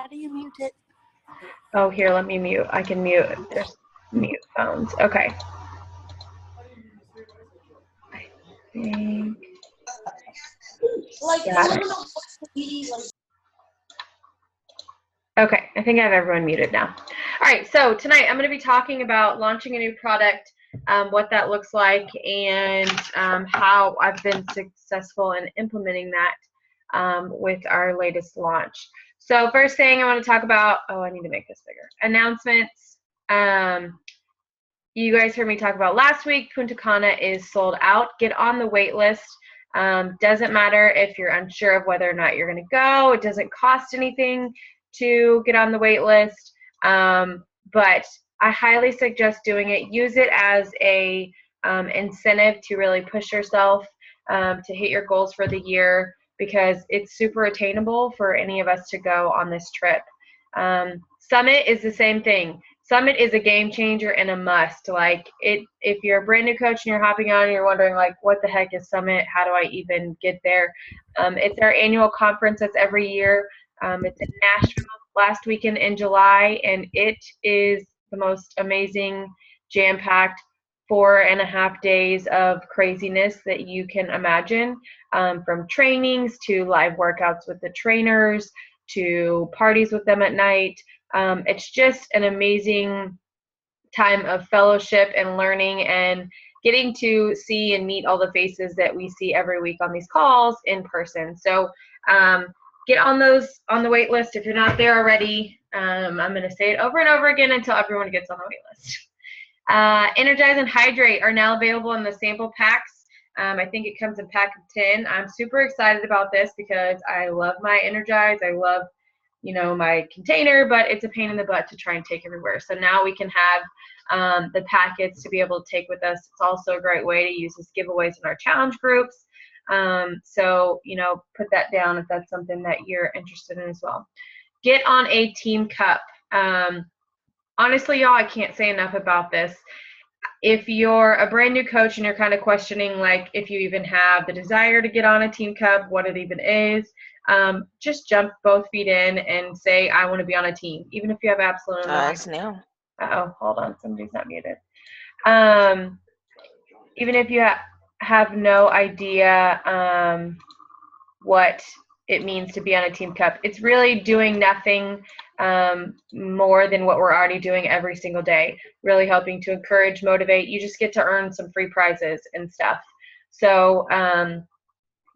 How do you mute it? Oh, here, let me mute. I can mute. There's mute phones. Okay. I think. Like, Got it. Okay, I think I have everyone muted now. All right, so tonight I'm going to be talking about launching a new product, what that looks like, and how I've been successful in implementing that with our latest launch. So first thing I want to talk about, oh, I need to make this bigger, announcements. You guys heard me talk about last week, Punta Cana is sold out. Get on the wait list. Doesn't matter if you're unsure of whether or not you're going to go. It doesn't cost anything to get on the wait list, but I highly suggest doing it. Use it as a incentive to really push yourself to hit your goals for the year, because it's super attainable for any of us to go on this trip. Summit is the same thing. Summit is a game changer and a must. Like, if you're a brand new coach and you're hopping on and you're wondering, like, what the heck is Summit? How do I even get there? It's our annual conference that's every year. It's in Nashville last weekend in July, and it is the most amazing, jam-packed 4.5 days of craziness that you can imagine, from trainings to live workouts with the trainers to parties with them at night. It's just an amazing time of fellowship and learning and getting to see and meet all the faces that we see every week on these calls in person. So get on the wait list if you're not there already. I'm going to say it over and over again until everyone gets on the wait list. Energize and Hydrate are now available in the sample packs. I think it comes in pack of 10. I'm super excited about this because I love my Energize. I love, my container, but it's a pain in the butt to try and take everywhere. So now we can have the packets to be able to take with us. It's also a great way to use as giveaways in our challenge groups. So, put that down if that's something that you're interested in as well. Get on a team cup. Honestly, y'all, I can't say enough about this. If you're a brand new coach and you're kind of questioning, like, if you even have the desire to get on a team cup, what it even is, just jump both feet in and say, I want to be on a team, even if you have absolutely no idea. Uh-oh, hold on, somebody's not muted. Even if you have no idea what it means to be on a team cup, it's really doing nothing more than what we're already doing every single day, really helping to encourage, motivate. You just get to earn some free prizes and stuff. So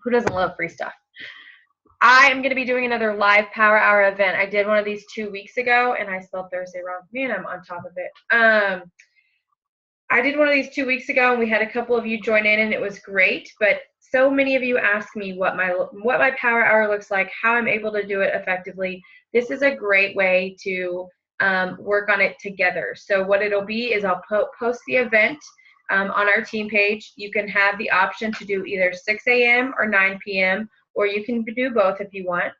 who doesn't love free stuff? I am going to be doing another live Power Hour event. I did one of these 2 weeks ago, and I spelled Thursday wrong for me, and I'm on top of it. I did one of these 2 weeks ago, and we had a couple of you join in, and it was great. But so many of you ask me what my Power Hour looks like, how I'm able to do it effectively. This is a great way to work on it together. So what it'll be is I'll post the event on our team page. You can have the option to do either 6 a.m. or 9 p.m., or you can do both if you want.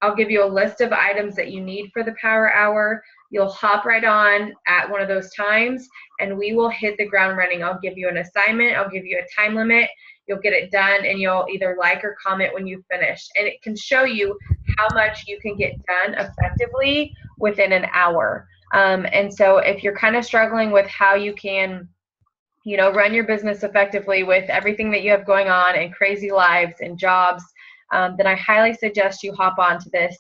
I'll give you a list of items that you need for the Power Hour. You'll hop right on at one of those times, and we will hit the ground running. I'll give you an assignment. I'll give you a time limit. You'll get it done, and you'll either like or comment when you finish. And it can show you how much you can get done effectively within an hour. And so if you're kind of struggling with how you can run your business effectively with everything that you have going on and crazy lives and jobs, then I highly suggest you hop onto this.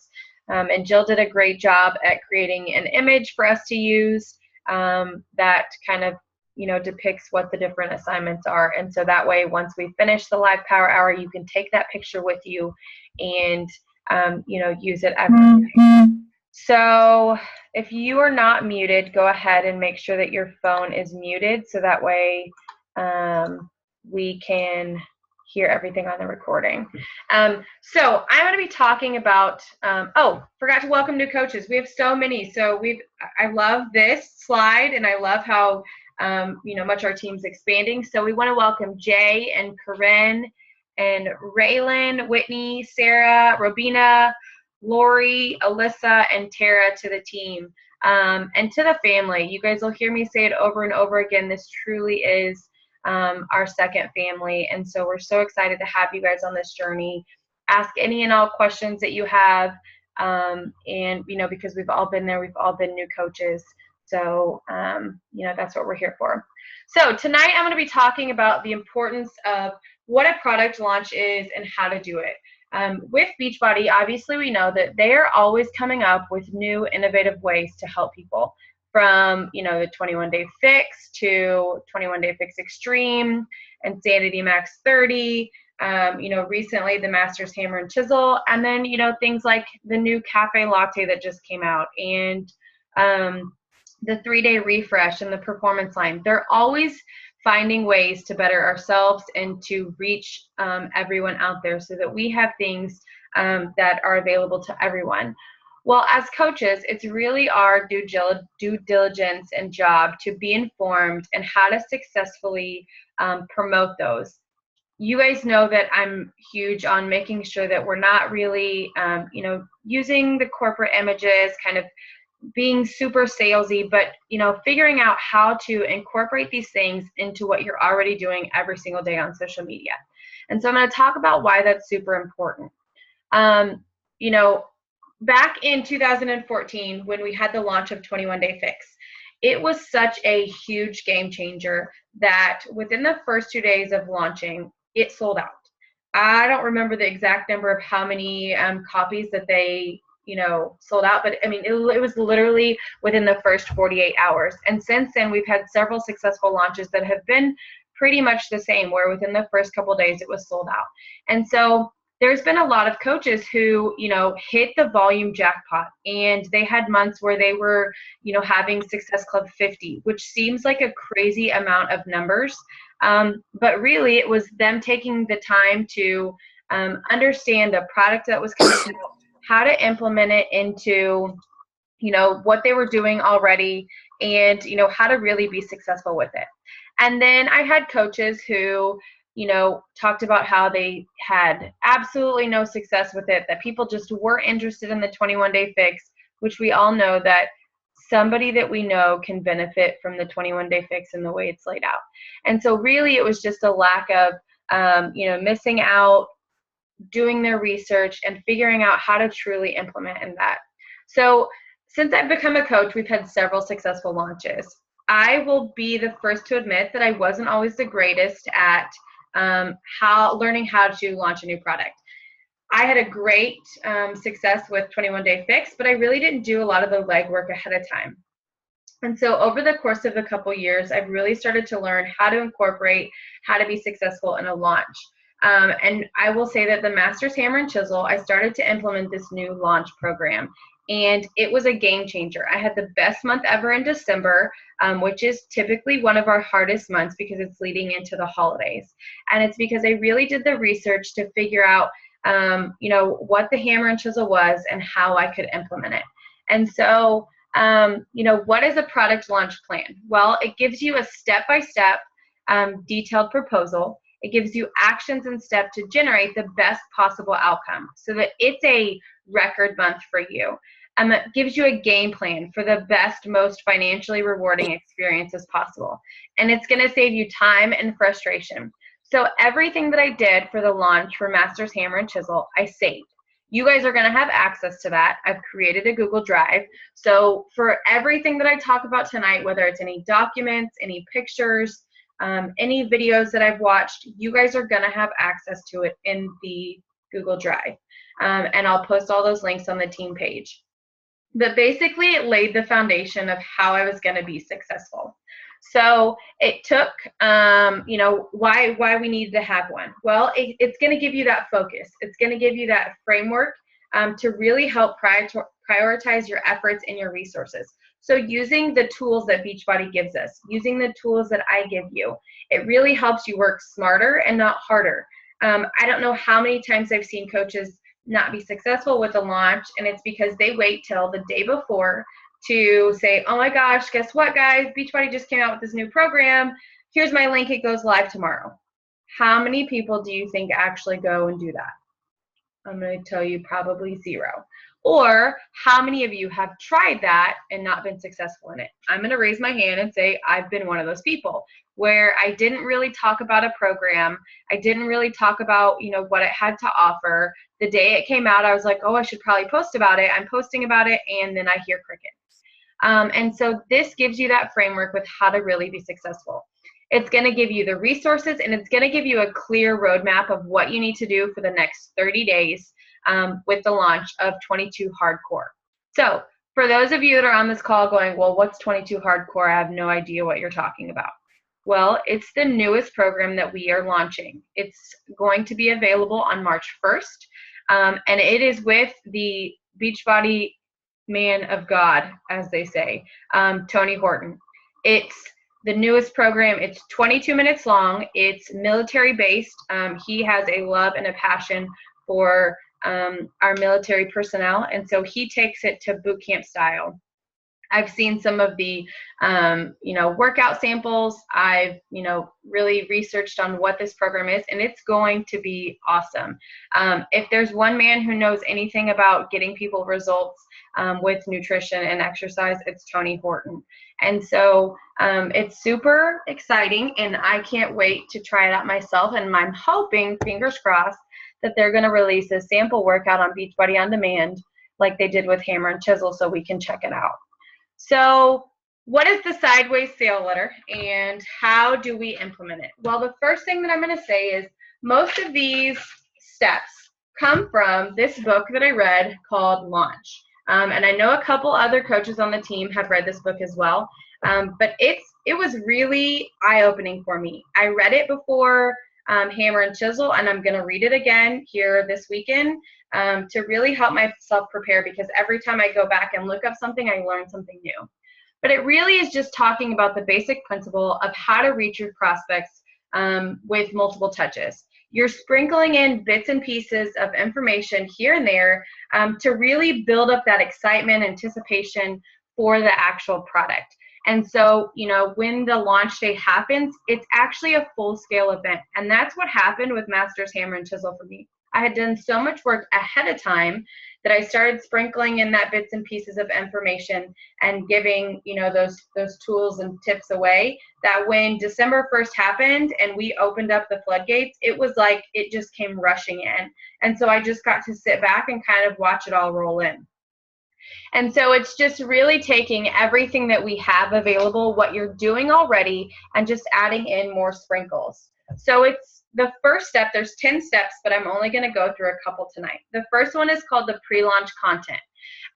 And Jill did a great job at creating an image for us to use that kind of, depicts what the different assignments are. And so that way, once we finish the live Power Hour, you can take that picture with you and, use it every day. So if you are not muted, go ahead and make sure that your phone is muted, so that way we can hear everything on the recording. So I'm going to be talking about, forgot to welcome new coaches. We have so many. So I love this slide, and I love how much our team's expanding. So we want to welcome Jay and Corinne and Raylan, Whitney, Sarah, Robina, Lori, Alyssa, and Tara to the team, and to the family. You guys will hear me say it over and over again. This truly is our second family, and so we're so excited to have you guys on this journey. Ask any and all questions that you have. And, because we've all been there, we've all been new coaches. So, that's what we're here for. So tonight I'm going to be talking about the importance of what a product launch is and how to do it. With Beachbody, obviously we know that they are always coming up with new innovative ways to help people, from the 21-day fix to 21-day fix extreme, Insanity Max 30, recently the Masters Hammer and Chisel, and then things like the new cafe latte that just came out, and the 3-day refresh and the performance line. They're always finding ways to better ourselves and to reach everyone out there so that we have things that are available to everyone. Well, as coaches, it's really our due diligence and job to be informed and how to successfully promote those. You guys know that I'm huge on making sure that we're not really, using the corporate images, kind of being super salesy, but figuring out how to incorporate these things into what you're already doing every single day on social media. And so I'm going to talk about why that's super important. Back in 2014, when we had the launch of 21-day fix, it was such a huge game changer that within the first 2 days of launching, it sold out. I don't remember the exact number of how many copies that they sold out, but I mean, it was literally within the first 48 hours. And since then, we've had several successful launches that have been pretty much the same, where within the first couple of days, it was sold out. And so there's been a lot of coaches who, hit the volume jackpot, and they had months where they were, having Success Club 50, which seems like a crazy amount of numbers. But really, it was them taking the time to understand the product that was coming out, how to implement it into, what they were doing already, and, how to really be successful with it. And then I had coaches who, talked about how they had absolutely no success with it, that people just weren't interested in the 21-day fix, which we all know that somebody that we know can benefit from the 21-day fix and the way it's laid out. And so really it was just a lack of, missing out, doing their research, and figuring out how to truly implement in that. So since I've become a coach, we've had several successful launches. I will be the first to admit that I wasn't always the greatest at learning how to launch a new product. I had a great success with 21-day fix, but I really didn't do a lot of the legwork ahead of time. And so over the course of a couple years, I've really started to learn how to incorporate, how to be successful in a launch. And I will say that the Masters Hammer and Chisel, I started to implement this new launch program, and it was a game changer. I had the best month ever in December, which is typically one of our hardest months because it's leading into the holidays. And it's because I really did the research to figure out, what the Hammer and Chisel was and how I could implement it. And so, what is a product launch plan? Well, it gives you a step-by-step detailed proposal. It gives you actions and steps to generate the best possible outcome so that it's a record month for you. It gives you a game plan for the best, most financially rewarding experience as possible. And it's going to save you time and frustration. So everything that I did for the launch for Masters Hammer and Chisel, I saved. You guys are going to have access to that. I've created a Google Drive. So for everything that I talk about tonight, whether it's any documents, any pictures, any videos that I've watched, you guys are going to have access to it in the Google Drive. And I'll post all those links on the team page. But basically, it laid the foundation of how I was going to be successful. So it took, why we needed to have one. Well, it's going to give you that focus. It's going to give you that framework to really help prioritize your efforts and your resources. So using the tools that Beachbody gives us, using the tools that I give you, it really helps you work smarter and not harder. I don't know how many times I've seen coaches not be successful with a launch, and it's because they wait till the day before to say, oh my gosh, guess what, guys? Beachbody just came out with this new program. Here's my link. It goes live tomorrow. How many people do you think actually go and do that? I'm going to tell you probably zero. Or how many of you have tried that and not been successful in it? I'm going to raise my hand and say I've been one of those people where I didn't really talk about a program. I didn't really talk about, what it had to offer. The day it came out, I was like, oh, I should probably post about it. I'm posting about it, and then I hear crickets. And so this gives you that framework with how to really be successful. It's going to give you the resources, and it's going to give you a clear roadmap of what you need to do for the next 30 days with the launch of 22 Hardcore. So for those of you that are on this call going, well, what's 22 Hardcore? I have no idea what you're talking about. Well, it's the newest program that we are launching. It's going to be available on March 1st, and it is with the Beachbody man of God, as they say, Tony Horton. It's the newest program. It's 22 minutes long. It's military-based. He has a love and a passion for our military personnel, and so he takes it to boot camp style. I've seen some of the, workout samples. I've, really researched on what this program is, and it's going to be awesome. If there's one man who knows anything about getting people results with nutrition and exercise, it's Tony Horton. And so it's super exciting, and I can't wait to try it out myself. And I'm hoping, fingers crossed, that they're going to release a sample workout on Beachbody On Demand like they did with Hammer and Chisel, so we can check it out. So what is the sideways sale letter, and how do we implement it? Well, the first thing that I'm going to say is most of these steps come from this book that I read called Launch. And I know a couple other coaches on the team have read this book as well. But it was really eye-opening for me. I read it before Hammer and Chisel, and I'm going to read it again here this weekend to really help myself prepare, because every time I go back and look up something, I learn something new. But it really is just talking about the basic principle of how to reach your prospects with multiple touches. You're sprinkling in bits and pieces of information here and there to really build up that excitement, anticipation for the actual product. And so, when the launch day happens, it's actually a full-scale event. And that's what happened with Masters Hammer and Chisel for me. I had done so much work ahead of time that I started sprinkling in that bits and pieces of information and giving, those tools and tips away, that when December 1st happened and we opened up the floodgates, it was like it just came rushing in. And so I just got to sit back and kind of watch it all roll in. And so it's just really taking everything that we have available, what you're doing already, and just adding in more sprinkles. So it's the first step. There's 10 steps, but I'm only going to go through a couple tonight. The first one is called the pre-launch content.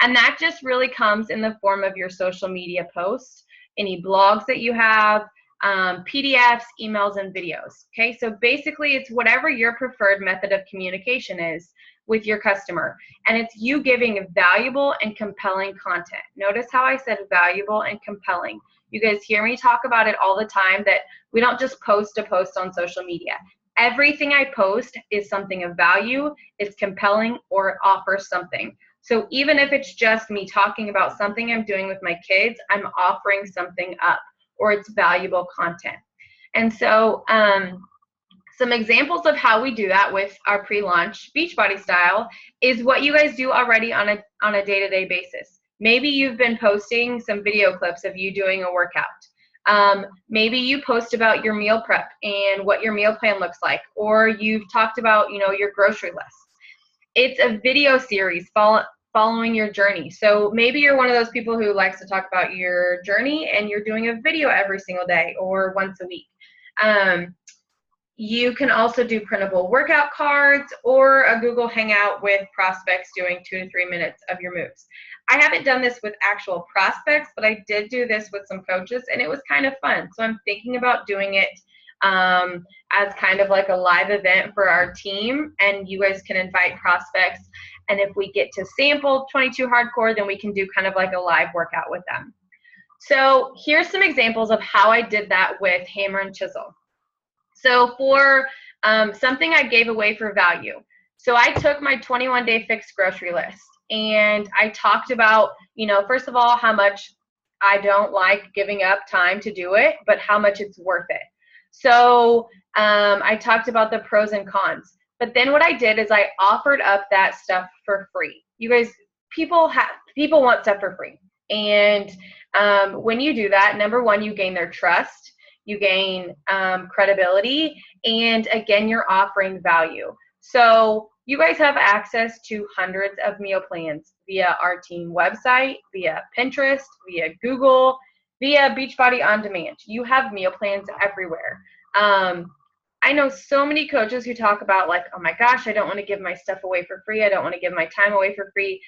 And that just really comes in the form of your social media posts, any blogs that you have, PDFs, emails, and videos. Okay, so basically it's whatever your preferred method of communication is with your customer, and it's you giving valuable and compelling content. Notice how I said valuable and compelling. You guys hear me talk about it all the time, that we don't just post a post on social media. Everything I post is something of value, it's compelling, or it offers something. So even if it's just me talking about something I'm doing with my kids, I'm offering something up, or it's valuable content. And so some examples of how we do that with our pre-launch Beachbody style is what you guys do already on a day-to-day basis. Maybe you've been posting some video clips of you doing a workout. Maybe you post about your meal prep and what your meal plan looks like, or you've talked about, your grocery list. It's a video series following your journey. So maybe you're one of those people who likes to talk about your journey and you're doing a video every single day or once a week. You can also do printable workout cards or a Google Hangout with prospects doing 2 to 3 minutes of your moves. I haven't done this with actual prospects, but I did do this with some coaches, and it was kind of fun. So I'm thinking about doing it as kind of like a live event for our team, and you guys can invite prospects. And if we get to sample 22 Hardcore, then we can do kind of like a live workout with them. So here's some examples of how I did that with Hammer and Chisel. So for something I gave away for value. So I took my 21-day fixed grocery list, and I talked about, first of all, how much I don't like giving up time to do it, but how much it's worth it. So I talked about the pros and cons. But then what I did is I offered up that stuff for free. You guys people want stuff for free. And when you do that, number one, you gain their trust, you gain credibility, and again, you're offering value. So you guys have access to hundreds of meal plans via our team website, via Pinterest, via Google, via Beachbody On Demand. You have meal plans everywhere. I know so many coaches who talk about like, oh my gosh, I don't want to give my stuff away for free. I don't want to give my time away for free.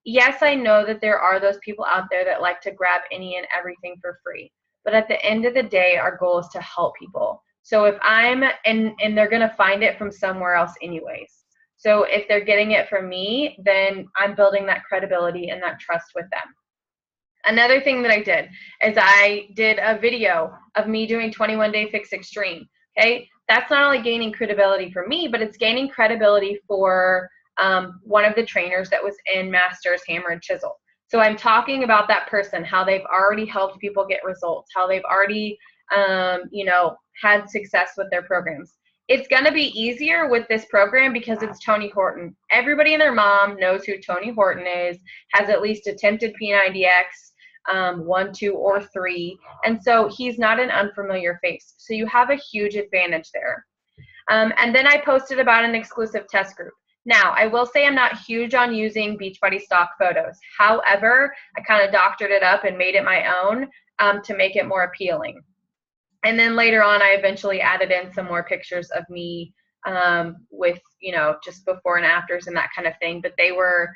Yes, I know that there are those people out there that like to grab any and everything for free. But at the end of the day, our goal is to help people. So if and they're going to find it from somewhere else anyways. So if they're getting it from me, then I'm building that credibility and that trust with them. Another thing that I did is I did a video of me doing 21 Day Fix Extreme. Okay, that's not only gaining credibility for me, but it's gaining credibility for one of the trainers that was in Masters Hammer and Chisel. So I'm talking about that person, how they've already helped people get results, how they've already, had success with their programs. It's going to be easier with this program because it's Tony Horton. Everybody and their mom knows who Tony Horton is, has at least attempted P90X, 1, 2, or 3. And so he's not an unfamiliar face. So you have a huge advantage there. And then I posted about an exclusive test group. Now, I will say I'm not huge on using Beachbody stock photos. However, I kind of doctored it up and made it my own to make it more appealing. And then later on, I eventually added in some more pictures of me with, just before and afters and that kind of thing. But they were,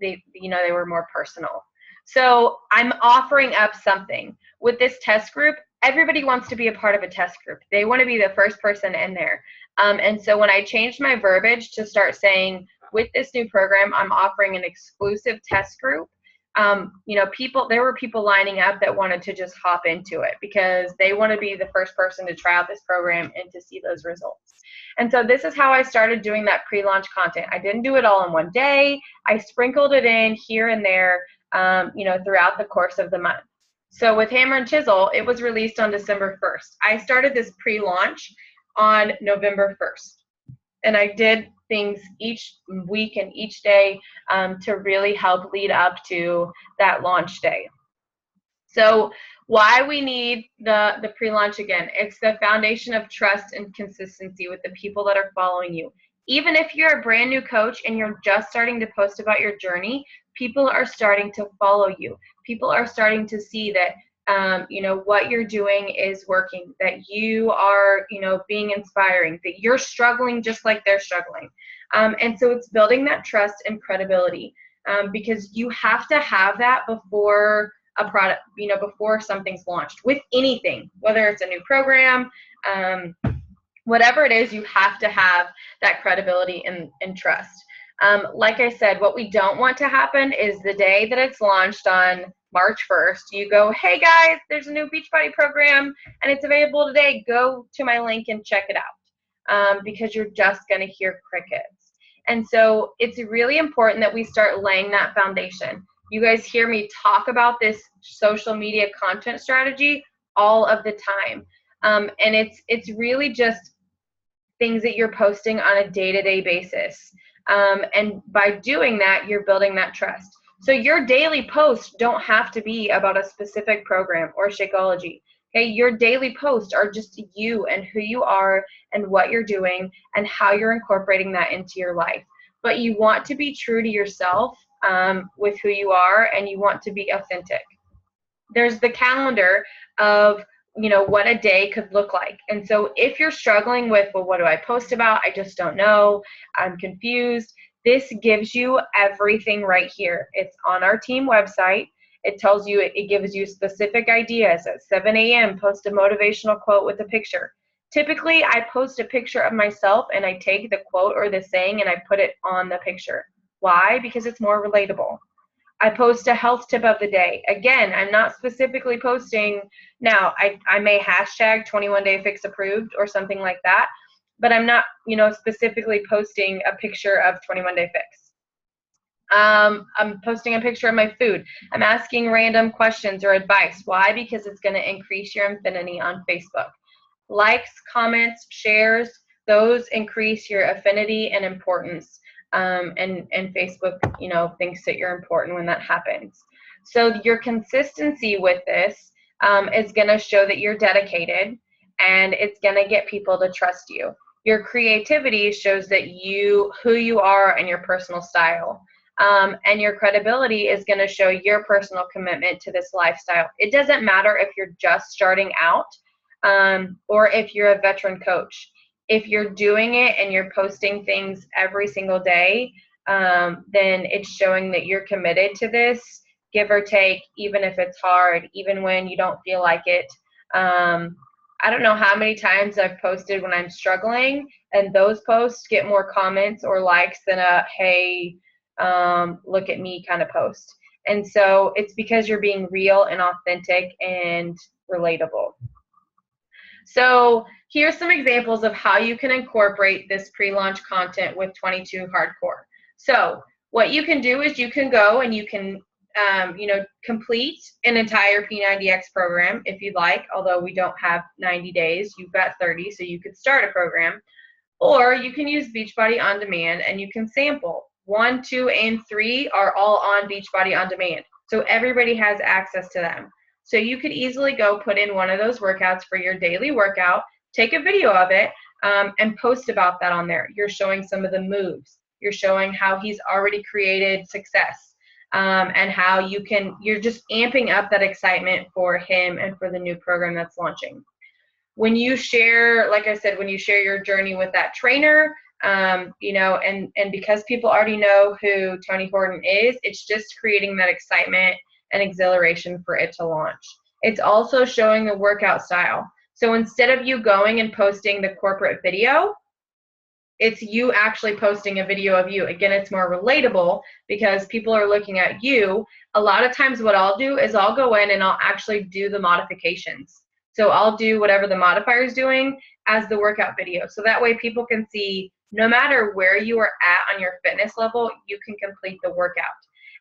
they were more personal. So I'm offering up something. With this test group, everybody wants to be a part of a test group. They want to be the first person in there. And so when I changed my verbiage to start saying, with this new program, I'm offering an exclusive test group, there were people lining up that wanted to just hop into it because they want to be the first person to try out this program and to see those results. And so this is how I started doing that pre-launch content. I didn't do it all in one day. I sprinkled it in here and there, throughout the course of the month. So with Hammer and Chisel, it was released on December 1st. I started this pre-launch on November 1st. And I did things each week and each day to really help lead up to that launch day. So why we need the pre-launch again, it's the foundation of trust and consistency with the people that are following you. Even if you're a brand new coach and you're just starting to post about your journey, people are starting to follow you. People are starting to see that what you're doing is working, that you are, being inspiring, that you're struggling just like they're struggling. And so it's building that trust and credibility because you have to have that before a product, before something's launched with anything, whether it's a new program, whatever it is, you have to have that credibility and trust. Like I said, what we don't want to happen is the day that it's launched on March 1st, you go, hey guys, there's a new Beachbody program and it's available today. Go to my link and check it out because you're just going to hear crickets. And so it's really important that we start laying that foundation. You guys hear me talk about this social media content strategy all of the time. And it's really just things that you're posting on a day-to-day basis. And by doing that, you're building that trust. So your daily posts don't have to be about a specific program or Shakeology. Okay, your daily posts are just you and who you are and what you're doing and how you're incorporating that into your life. But you want to be true to yourself with who you are, and you want to be authentic. There's the calendar of what a day could look like. And so if you're struggling with, well, what do I post about? I just don't know. I'm confused. This gives you everything right here. It's on our team website. It tells you, it gives you specific ideas. At 7 a.m., post a motivational quote with a picture. Typically, I post a picture of myself and I take the quote or the saying and I put it on the picture. Why? Because it's more relatable. I post a health tip of the day. Again, I'm not specifically posting. Now, I may hashtag 21 Day Fix approved or something like that, but I'm not, specifically posting a picture of 21 Day Fix. I'm posting a picture of my food. I'm asking random questions or advice. Why? Because it's going to increase your affinity on Facebook. Likes, comments, shares, those increase your affinity and importance. and Facebook, thinks that you're important when that happens. So your consistency with this is going to show that you're dedicated, and it's going to get people to trust you. Your creativity shows that who you are and your personal style. And your credibility is going to show your personal commitment to this lifestyle. It doesn't matter if you're just starting out or if you're a veteran coach. If you're doing it and you're posting things every single day, then it's showing that you're committed to this, give or take, even if it's hard, even when you don't feel like it. I don't know how many times I've posted when I'm struggling, and those posts get more comments or likes than a, hey, look at me kind of post. And so it's because you're being real and authentic and relatable. So here's some examples of how you can incorporate this pre-launch content with 22 Hardcore. So what you can do is you can go and you can complete an entire P90X program if you'd like, although we don't have 90 days. You've got 30, so you could start a program. Or you can use Beachbody On Demand and you can sample. 1, 2, and 3 are all on Beachbody On Demand. So everybody has access to them. So you could easily go put in one of those workouts for your daily workout, take a video of it, and post about that on there. You're showing some of the moves. You're showing how he's already created success, and how you're just amping up that excitement for him and for the new program that's launching. When you share, like I said, when you share your journey with that trainer, and because people already know who Tony Horton is, it's just creating that excitement and exhilaration for it to launch. It's also showing the workout style. So instead of you going and posting the corporate video, it's you actually posting a video of you. Again, it's more relatable because people are looking at you. A lot of times what I'll do is I'll go in and I'll actually do the modifications. So I'll do whatever the modifier is doing as the workout video. So that way people can see no matter where you are at on your fitness level, you can complete the workout.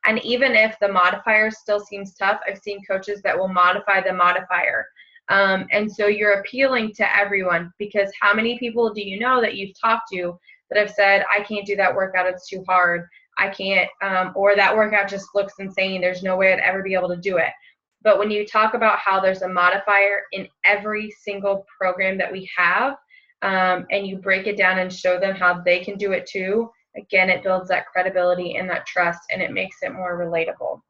And even if the modifier still seems tough, I've seen coaches that will modify the modifier. And so you're appealing to everyone, because how many people do you know that you've talked to that have said, I can't do that workout, it's too hard, I can't, or that workout just looks insane, there's no way I'd ever be able to do it. But when you talk about how there's a modifier in every single program that we have, and you break it down and show them how they can do it too, again, it builds that credibility and that trust, and it makes it more relatable.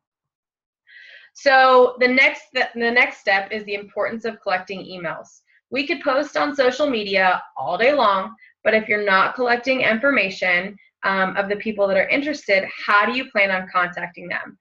So the next step is the importance of collecting emails. We could post on social media all day long, but if you're not collecting information of the people that are interested, how do you plan on contacting them?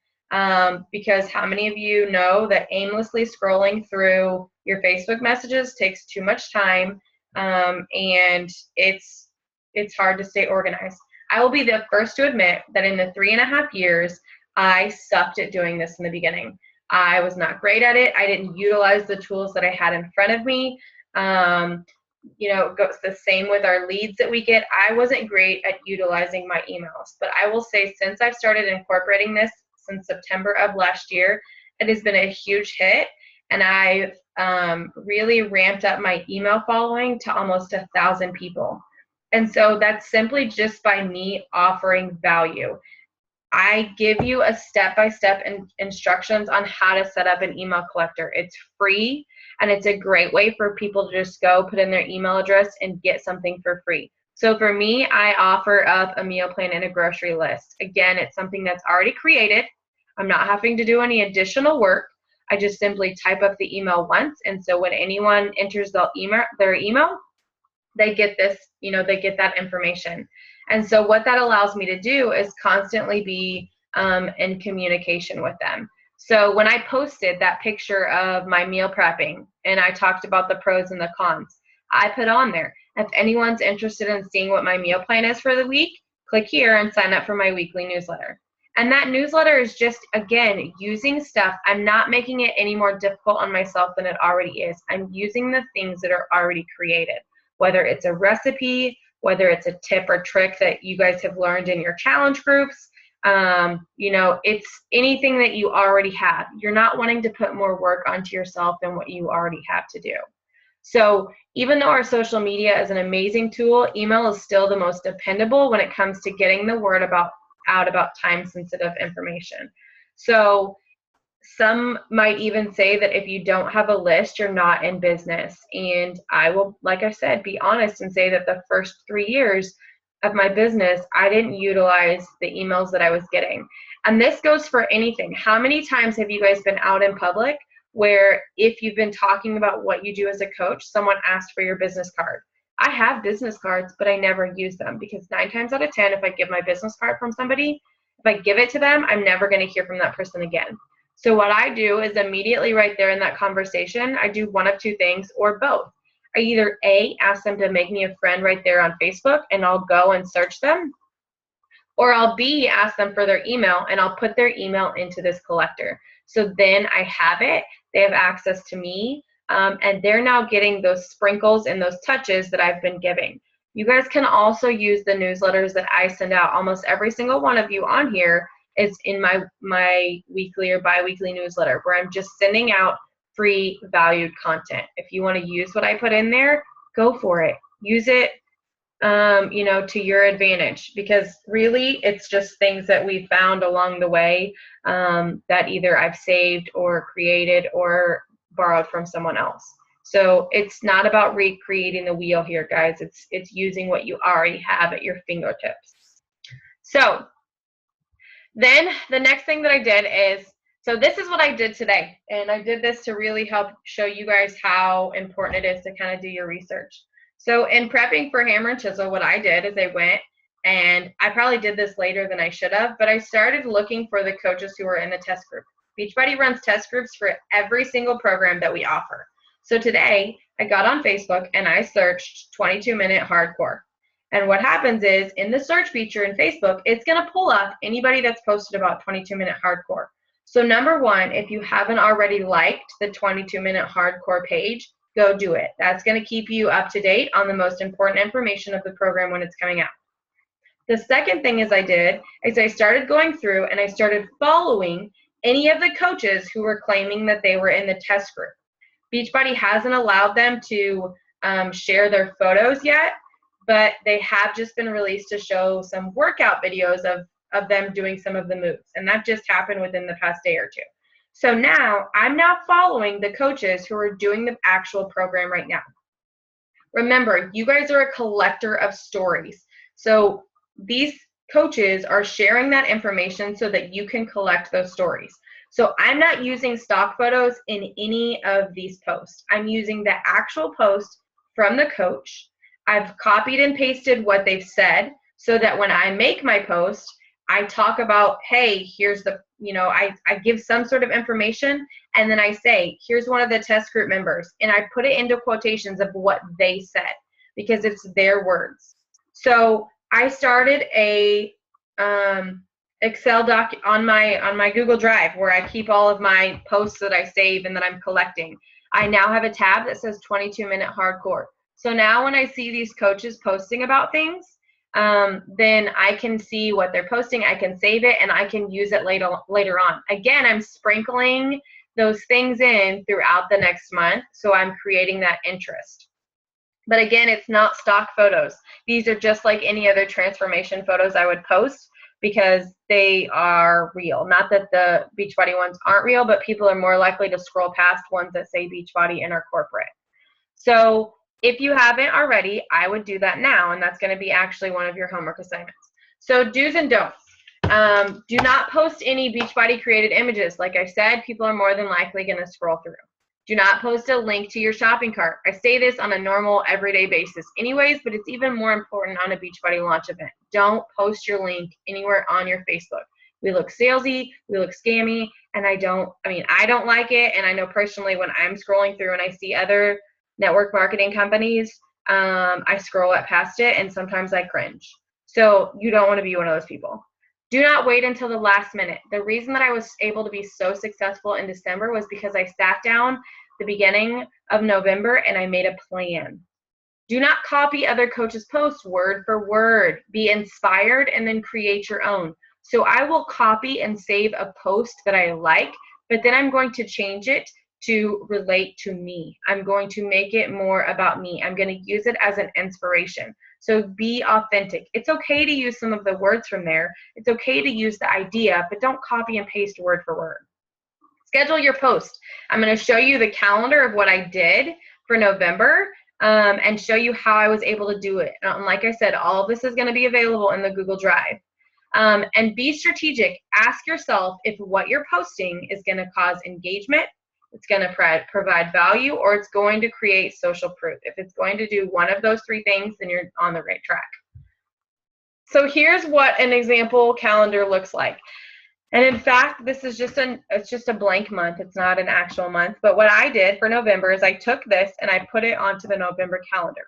Because how many of you know that aimlessly scrolling through your Facebook messages takes too much time, and it's hard to stay organized. I will be the first to admit that in the 3.5 years, I sucked at doing this in the beginning. I was not great at it. I didn't utilize the tools that I had in front of me. It goes the same with our leads that we get. I wasn't great at utilizing my emails, but I will say since I've started incorporating this since September of last year, it has been a huge hit, and I've really ramped up my email following to almost 1,000 people. And so that's simply just by me offering value. I give you a step-by-step instructions on how to set up an email collector. It's free, and it's a great way for people to just go put in their email address and get something for free. So for me, I offer up a meal plan and a grocery list. Again, it's something that's already created. I'm not having to do any additional work. I just simply type up the email once, and so when anyone enters their email, they get this, they get that information. And so what that allows me to do is constantly be in communication with them. So when I posted that picture of my meal prepping and I talked about the pros and the cons, I put on there, if anyone's interested in seeing what my meal plan is for the week, click here and sign up for my weekly newsletter. And that newsletter is just, again, using stuff. I'm not making it any more difficult on myself than it already is. I'm using the things that are already created, whether it's a recipe, whether it's a tip or trick that you guys have learned in your challenge groups. It's anything that you already have. You're not wanting to put more work onto yourself than what you already have to do. So even though our social media is an amazing tool, email is still the most dependable when it comes to getting the word out about time-sensitive information. So some might even say that if you don't have a list, you're not in business. And I will, like I said, be honest and say that the first 3 years of my business, I didn't utilize the emails that I was getting. And this goes for anything. How many times have you guys been out in public where if you've been talking about what you do as a coach, someone asked for your business card? I have business cards, but I never use them because 9 times out of 10, if I give my business card from somebody, if I give it to them, I'm never going to hear from that person again. So what I do is immediately right there in that conversation, I do one of two things or both. I either A, ask them to make me a friend right there on Facebook and I'll go and search them, or I'll B, ask them for their email and I'll put their email into this collector. So then I have it, they have access to me, and they're now getting those sprinkles and those touches that I've been giving. You guys can also use the newsletters that I send out. Almost every single one of you on here is in my weekly or bi-weekly newsletter where I'm just sending out free valued content. If you want to use what I put in there, go for it. Use it, to your advantage, because really it's just things that we found along the way that either I've saved or created or borrowed from someone else. So it's not about recreating the wheel here, guys. It's using what you already have at your fingertips. So then the next thing that I did is, so this is what I did today. And I did this to really help show you guys how important it is to kind of do your research. So in prepping for Hammer and Chisel, what I did is I went, and I probably did this later than I should have, but I started looking for the coaches who were in the test group. Beachbody runs test groups for every single program that we offer. So today I got on Facebook and I searched 22-minute hardcore. And what happens is in the search feature in Facebook, it's going to pull up anybody that's posted about 22-minute hardcore. So number one, if you haven't already liked the 22-minute hardcore page, go do it. That's going to keep you up to date on the most important information of the program when it's coming out. The second thing I did is I started going through and I started following any of the coaches who were claiming that they were in the test group. Beachbody hasn't allowed them to share their photos yet, but they have just been released to show some workout videos of them doing some of the moves. And that just happened within the past day or two. So now I'm following the coaches who are doing the actual program right now. Remember, you guys are a collector of stories. So these coaches are sharing that information so that you can collect those stories. So I'm not using stock photos in any of these posts. I'm using the actual post from the coach. I've copied and pasted what they've said so that when I make my post, I talk about, hey, here's the, I give some sort of information, and then I say, here's one of the test group members, and I put it into quotations of what they said because it's their words. So I started a Excel doc on my Google Drive where I keep all of my posts that I save and that I'm collecting. I now have a tab that says 22-minute hardcore. So now when I see these coaches posting about things, then I can see what they're posting, I can save it, and I can use it later on. Again, I'm sprinkling those things in throughout the next month, so I'm creating that interest. But again, it's not stock photos. These are just like any other transformation photos I would post because they are real. Not that the Beachbody ones aren't real, but people are more likely to scroll past ones that say Beachbody and are corporate. So if you haven't already, I would do that now, and that's going to be actually one of your homework assignments. So do's and don'ts. Do not post any Beachbody created images. Like I said, people are more than likely going to scroll through. Do not post a link to your shopping cart. I say this on a normal everyday basis anyways, but it's even more important on a Beachbody launch event. Don't post your link anywhere on your Facebook. We look salesy, we look scammy, and I don't like it, and I know personally when I'm scrolling through and I see other network marketing companies, I scroll up past it and sometimes I cringe. So you don't want to be one of those people. Do not wait until the last minute. The reason that I was able to be so successful in December was because I sat down the beginning of November and I made a plan. Do not copy other coaches' posts word for word. Be inspired and then create your own. So I will copy and save a post that I like, but then I'm going to change it to relate to me. I'm going to make it more about me. I'm going to use it as an inspiration. So be authentic. It's okay to use some of the words from there. It's okay to use the idea, but don't copy and paste word for word. Schedule your post. I'm going to show you the calendar of what I did for November and show you how I was able to do it. And like I said, all of this is going to be available in the Google Drive. And be strategic. Ask yourself if what you're posting is going to cause engagement, it's going to provide value, or it's going to create social proof. If it's going to do one of those three things, then you're on the right track. So here's what an example calendar looks like. And in fact, this is it's just a blank month. It's not an actual month. But what I did for November is I took this and I put it onto the November calendar.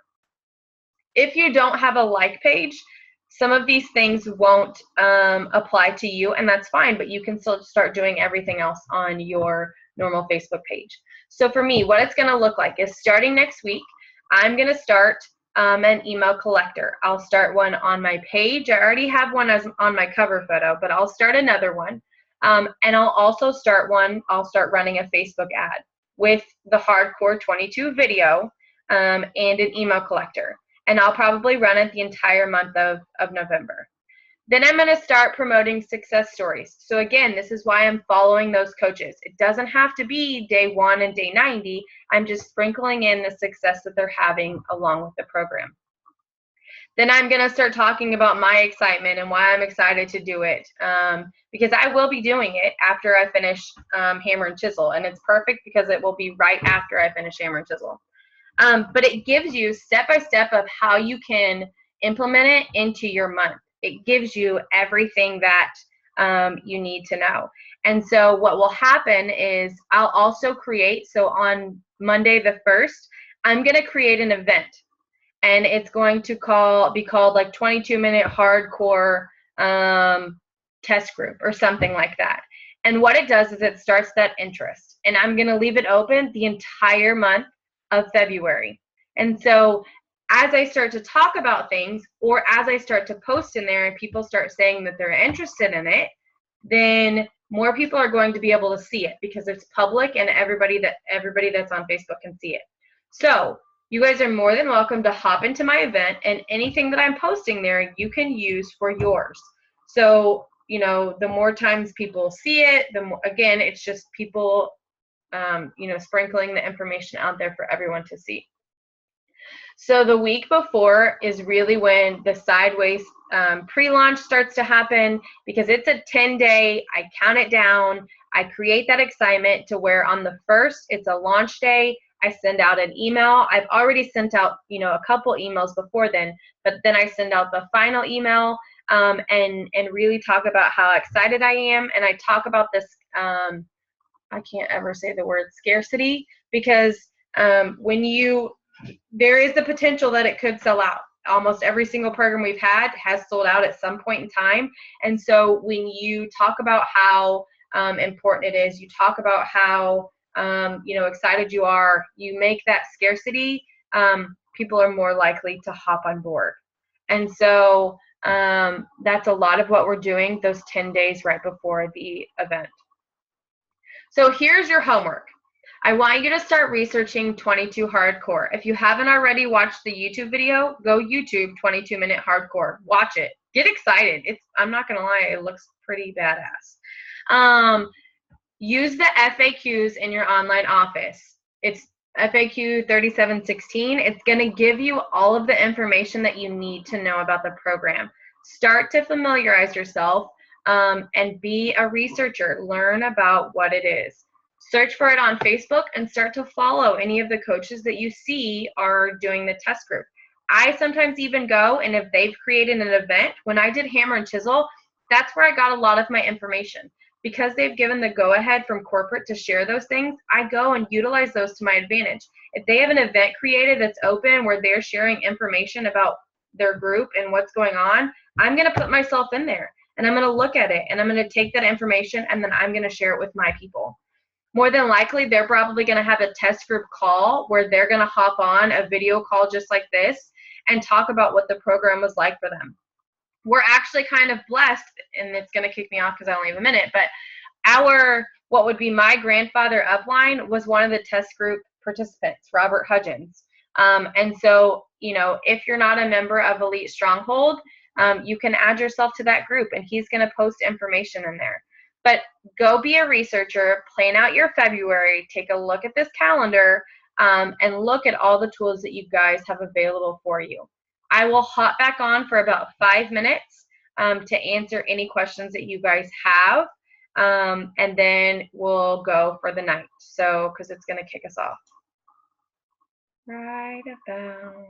If you don't have a like page, some of these things won't apply to you, and that's fine, but you can still start doing everything else on your normal Facebook page. So for me, what it's going to look like is starting next week, I'm going to start an email collector. I'll start one on my page. I already have one on my cover photo, but I'll start another one. And I'll also start running a Facebook ad with the Hardcore 22 video and an email collector. And I'll probably run it the entire month of November. Then I'm going to start promoting success stories. So again, this is why I'm following those coaches. It doesn't have to be day 1 and day 90. I'm just sprinkling in the success that they're having along with the program. Then I'm going to start talking about my excitement and why I'm excited to do it, because I will be doing it after I finish Hammer and Chisel. And it's perfect because it will be right after I finish Hammer and Chisel. But it gives you step-by-step of how you can implement it into your month. It gives you everything that you need to know. And so what will happen is I'll also create, so on Monday the 1st, I'm going to create an event. And it's going to be called like 22-minute hardcore test group or something like that. And what it does is it starts that interest. And I'm going to leave it open the entire month of February. And so as I start to talk about things, or as I start to post in there and people start saying that they're interested in it, then more people are going to be able to see it because it's public and everybody that's on Facebook can see it. So you guys are more than welcome to hop into my event, and anything that I'm posting there you can use for yours. So, you know, the more times people see it, the more, again, it's just people you know, sprinkling the information out there for everyone to see. So the week before is really when the Sideways pre-launch starts to happen, because it's a 10-day, I count it down, I create that excitement to where on the 1st, it's a launch day, I send out an email. I've already sent out, you know, a couple emails before then, but then I send out the final email and really talk about how excited I am, and I talk about this I can't ever say the word scarcity, because there is the potential that it could sell out. Almost every single program we've had has sold out at some point in time. And so when you talk about how important it is, you talk about how you know, excited you are, you make that scarcity, people are more likely to hop on board. And so that's a lot of what we're doing those 10 days right before the event. So here's your homework. I want you to start researching 22 Hardcore. If you haven't already watched the YouTube video, go YouTube 22-minute hardcore. Watch it. Get excited. I'm not gonna lie, it looks pretty badass. Use the FAQs in your online office. It's FAQ 3716. It's gonna give you all of the information that you need to know about the program. Start to familiarize yourself and be a researcher. Learn about what it is. Search for it on Facebook and start to follow any of the coaches that you see are doing the test group. I sometimes even go, and if they've created an event, when I did Hammer and Chisel, that's where I got a lot of my information. Because they've given the go-ahead from corporate to share those things, I go and utilize those to my advantage. If they have an event created that's open where they're sharing information about their group and what's going on, I'm going to put myself in there. And I'm going to look at it, and I'm going to take that information, and then I'm going to share it with my people. More than likely, they're probably going to have a test group call where they're going to hop on a video call just like this and talk about what the program was like for them. We're actually kind of blessed, and it's going to kick me off because I only have a minute, but our what would be my grandfather upline was one of the test group participants, Robert Hudgens. And so, you know, if you're not a member of Elite Stronghold, you can add yourself to that group, and he's going to post information in there. But go be a researcher, plan out your February, take a look at this calendar, and look at all the tools that you guys have available for you. I will hop back on for about 5 minutes to answer any questions that you guys have, and then we'll go for the night. So, because it's going to kick us off right about